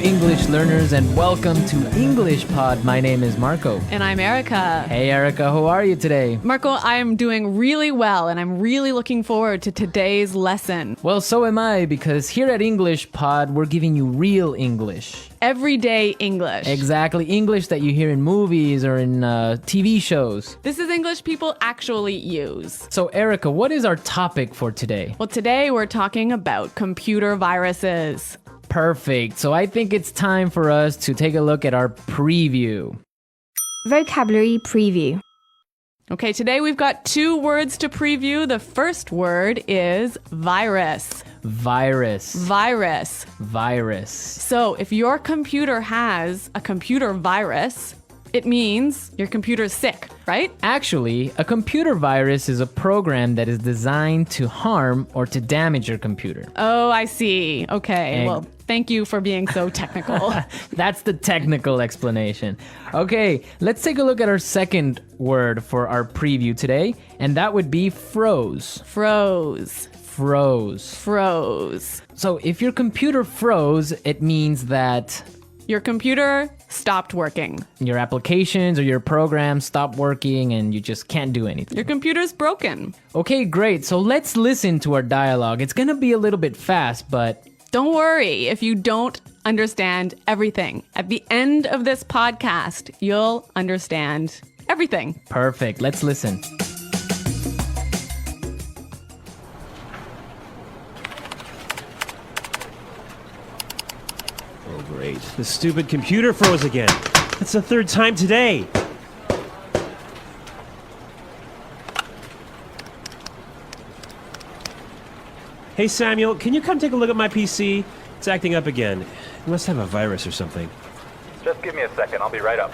English learners, and welcome to EnglishPod. My name is Marco. And I'm Erica. Hey, Erica, how are you today? Marco, I'm doing really well, and I'm really looking forward to today's lesson. Well, so am I, because here at EnglishPod, we're giving you real English. Everyday English. Exactly, English that you hear in movies or in TV shows. This is English people actually use. So, Erica, what is our topic for today? Well, today we're talking about computer viruses. Perfect. So I think it's time for us to take a look at our preview. Vocabulary preview. Okay, today we've got 2 words to preview. The first word is virus. Virus. Virus. Virus. So if your computer has a computer virus, it means your computer's sick, right? Actually, a computer virus is a program that is designed to harm or to damage your computer. Oh, I see. Okay, well, thank you for being so technical. That's the technical explanation. Okay, let's take a look at our second word for our preview today, and that would be froze. Froze. Froze. Froze. So if your computer froze, it means that Your computer stopped working. your applications or your programs stop working and you just can't do anything. Your computer's broken. Okay, great. So let's listen to our dialogue. It's going to be a little bit fast, but Don't worry if you don't understand everything. At the end of this podcast, you'll understand everything. perfect. Let's listen. Oh, great. The stupid computer froze again. That's the 3rd time today. Hey, Samuel, can you come take a look at my PC? It's acting up again. It must have a virus or something. Just give me a second. I'll be right up.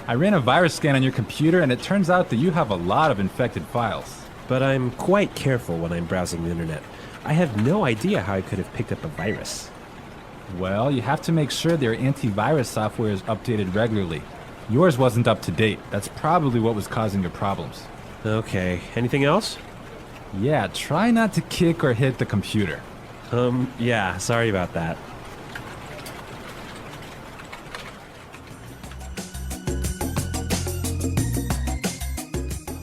I ran a virus scan on your computer and it turns out that you have a lot of infected files. But I'm quite careful when I'm browsing the internet. I have no idea how I could have picked up a virus. Well, you have to make sure their antivirus software is updated regularly. Yours wasn't up to date. That's probably what was causing your problems. Okay, anything else? Yeah, try not to kick or hit the computer. Yeah, sorry about that.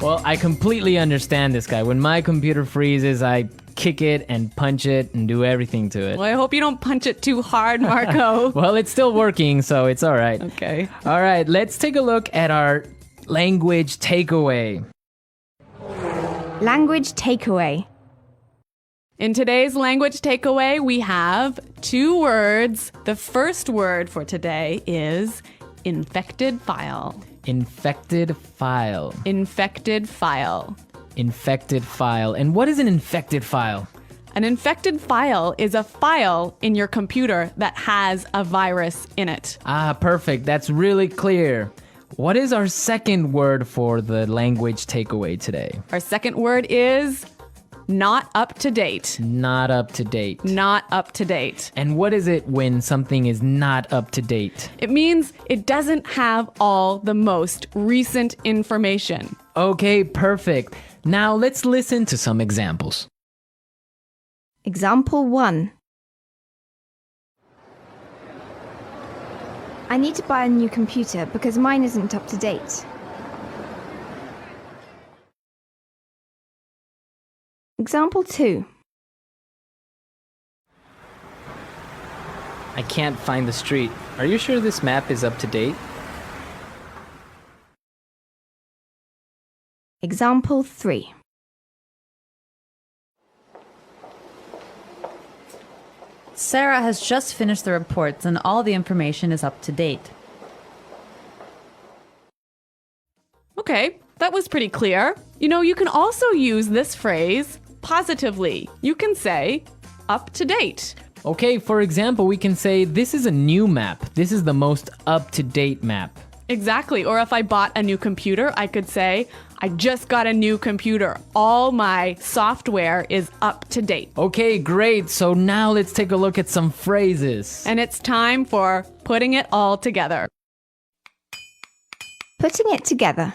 Well, I completely understand this guy. When my computer freezes, I kick it and punch it and do everything to it. Well, I hope you don't punch it too hard, Marco. Well, it's still working, so it's all right. Okay. All right, let's take a look at our language takeaway. Language takeaway. In today's language takeaway, we have 2 words. The first word for today is infected file. Infected file. Infected file. Infected file. And what is an infected file? An infected file is a file in your computer that has a virus in it. Ah, perfect. That's really clear. What is our second word for the language takeaway today? Our second word is not up to date. Not up to date. Not up to date. And what is it when something is not up to date? It means it doesn't have all the most recent information. Okay, perfect. Now let's listen to some examples. Example 1. I need to buy a new computer because mine isn't up to date. Example 2. I can't find the street. Are you sure this map is up to date? Example 3. Sarah has just finished the reports and all the information is up to date. Okay, that was pretty clear. You know, you can also use this phrase positively. You can say up to date. Okay, for example, we can say this is a new map. This is the most up-to-date map. Exactly. Or if I bought a new computer, I could say, I just got a new computer. All my software is up to date. Okay, great. So now let's take a look at some phrases. And it's time for putting it all together. Putting it together.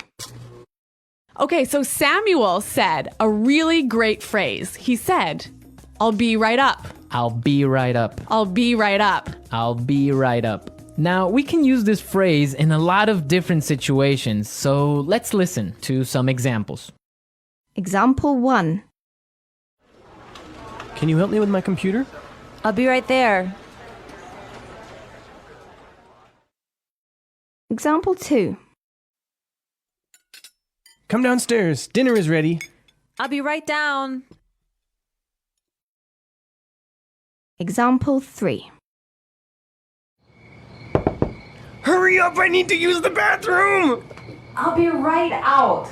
Okay, so Samuel said a really great phrase. He said, I'll be right up. I'll be right up. I'll be right up. I'll be right up. Now, we can use this phrase in a lot of different situations, so let's listen to some examples. Example 1. Can you help me with my computer? I'll be right there. Example 2. Come downstairs. Dinner is ready. I'll be right down. Example 3. Hurry up! I need to use the bathroom! I'll be right out.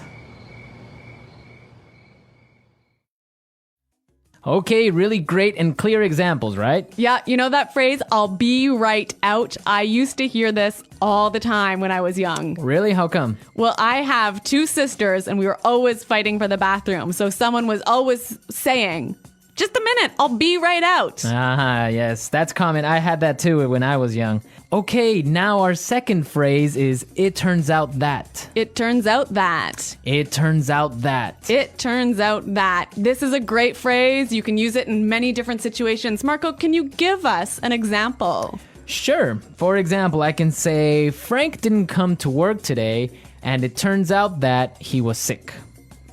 Okay, really great and clear examples, right? Yeah, you know that phrase, I'll be right out? I used to hear this all the time when I was young. Really? How come? Well, I have 2 sisters and we were always fighting for the bathroom. So someone was always saying, just a minute, I'll be right out. Ah, yes, that's common. I had that too when I was young. Okay, now our second phrase is, it turns out that. It turns out that. It turns out that. It turns out that. This is a great phrase. You can use it in many different situations. Marco, can you give us an example? Sure. For example, I can say, Frank didn't come to work today, and it turns out that he was sick.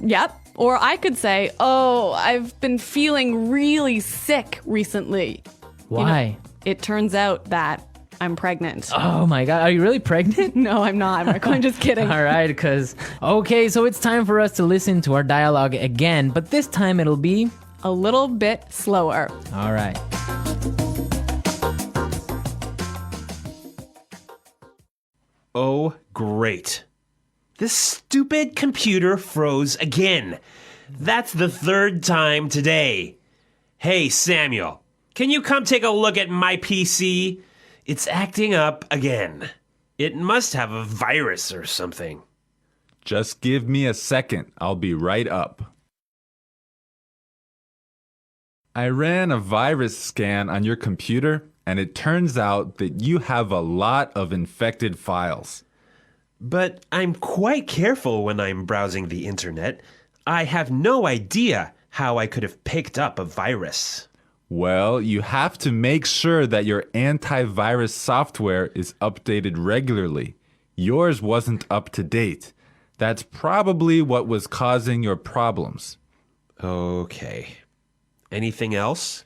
Yep. Or I could say, oh, I've been feeling really sick recently. Why? It turns out that I'm pregnant. Oh my God, are you really pregnant? No, I'm not, Marco. I'm just kidding. All right, okay, so it's time for us to listen to our dialogue again, but this time it'll be A little bit slower. all right. Oh, great. This stupid computer froze again. That's the 3rd time today. Hey, Samuel, can you come take a look at my PC? It's acting up again. It must have a virus or something. Just give me a second. I'll be right up. I ran a virus scan on your computer, and it turns out that you have a lot of infected files. But I'm quite careful when I'm browsing the internet. I have no idea how I could have picked up a virus. Well, you have to make sure that your antivirus software is updated regularly. Yours wasn't up to date. That's probably what was causing your problems. Okay. Anything else?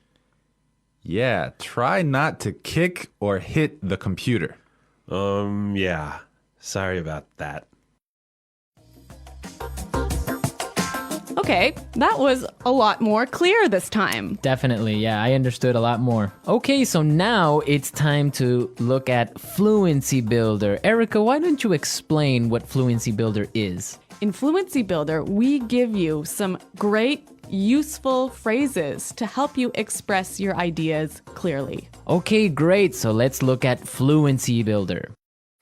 Yeah, try not to kick or hit the computer. Yeah. Sorry about that. Okay, that was a lot more clear this time. Definitely, yeah, I understood a lot more. Okay, so now it's time to look at Fluency Builder. Erica, why don't you explain what Fluency Builder is? In Fluency Builder, we give you some great, useful phrases to help you express your ideas clearly. Okay, great, so let's look at Fluency Builder.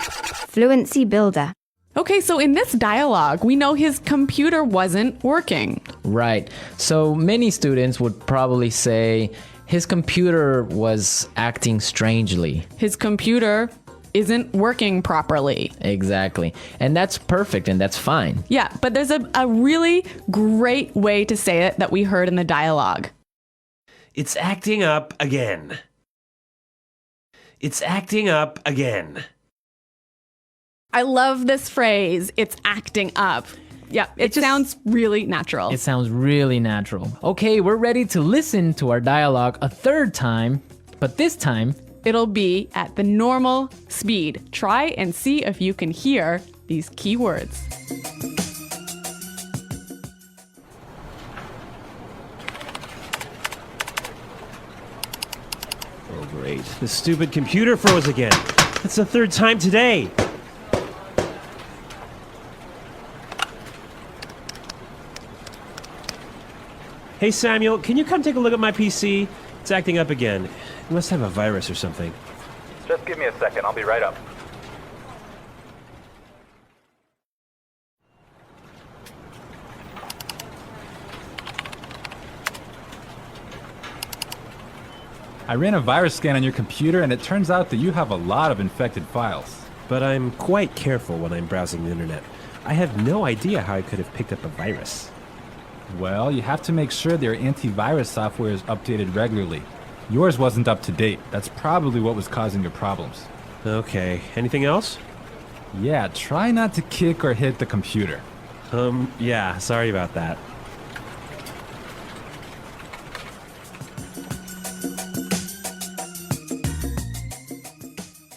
Fluency Builder. Okay, so in this dialogue, we know his computer wasn't working. Right, so many students would probably say his computer was acting strangely. His computer isn't working properly. Exactly, and that's perfect and that's fine. Yeah, but there's a really great way to say it that we heard in the dialogue. It's acting up again. It's acting up again. I love this phrase, it's acting up. Yeah, it sounds really natural. It sounds really natural. Okay, we're ready to listen to our dialogue a 3rd time, but this time, It'll be at the normal speed. Try and see if you can hear these key words. Oh, great. The stupid computer froze again. That's the 3rd time today. Hey, Samuel, can you come take a look at my PC? It's acting up again. It must have a virus or something. Just give me a second. I'll be right up. I ran a virus scan on your computer, and it turns out that you have a lot of infected files. but I'm quite careful when I'm browsing the internet. I have no idea how I could have picked up a virus. Well, you have to make sure that your antivirus software is updated regularly. Yours wasn't up to date. That's probably what was causing your problems. Okay, anything else? Yeah, try not to kick or hit the computer. Yeah, sorry about that.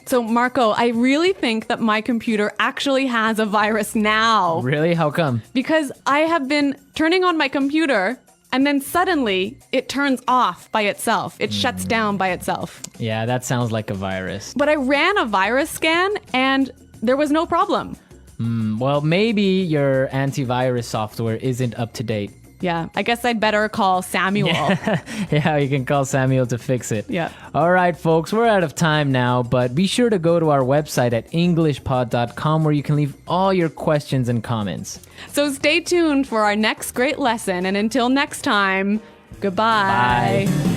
So, Marco, I really think that my computer actually has a virus now. Really? How come? Because I have been turning on my computer and then suddenly it turns off by itself. It shuts down by itself. Yeah, that sounds like a virus. But I ran a virus scan and there was no problem. Well, maybe your antivirus software isn't up to date. Yeah, I guess I'd better call Samuel. Yeah, you can call Samuel to fix it. Yeah. All right, folks, we're out of time now, but be sure to go to our website at EnglishPod.com where you can leave all your questions and comments. So stay tuned for our next great lesson. And until next time, goodbye. Bye.